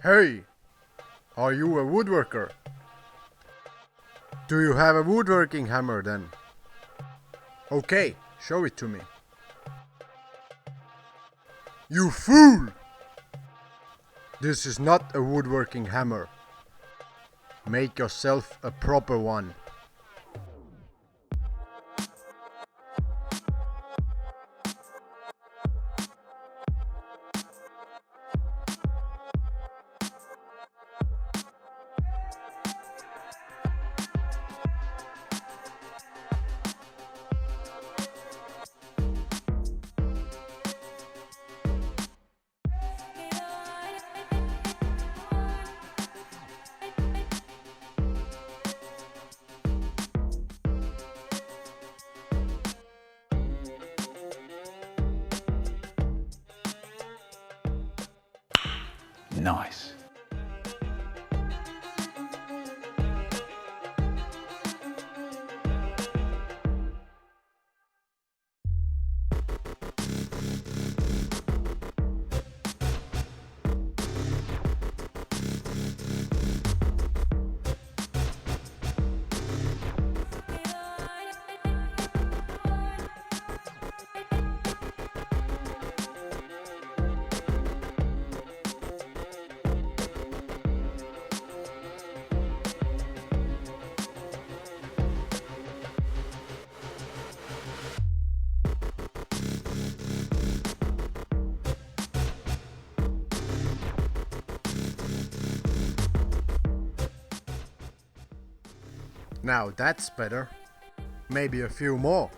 Hey, are you a woodworker? Do you have a woodworking hammer then? Okay, show it to me. You fool! This is not a woodworking hammer. Make yourself a proper one. Nice. Now that's better. Maybe a few more.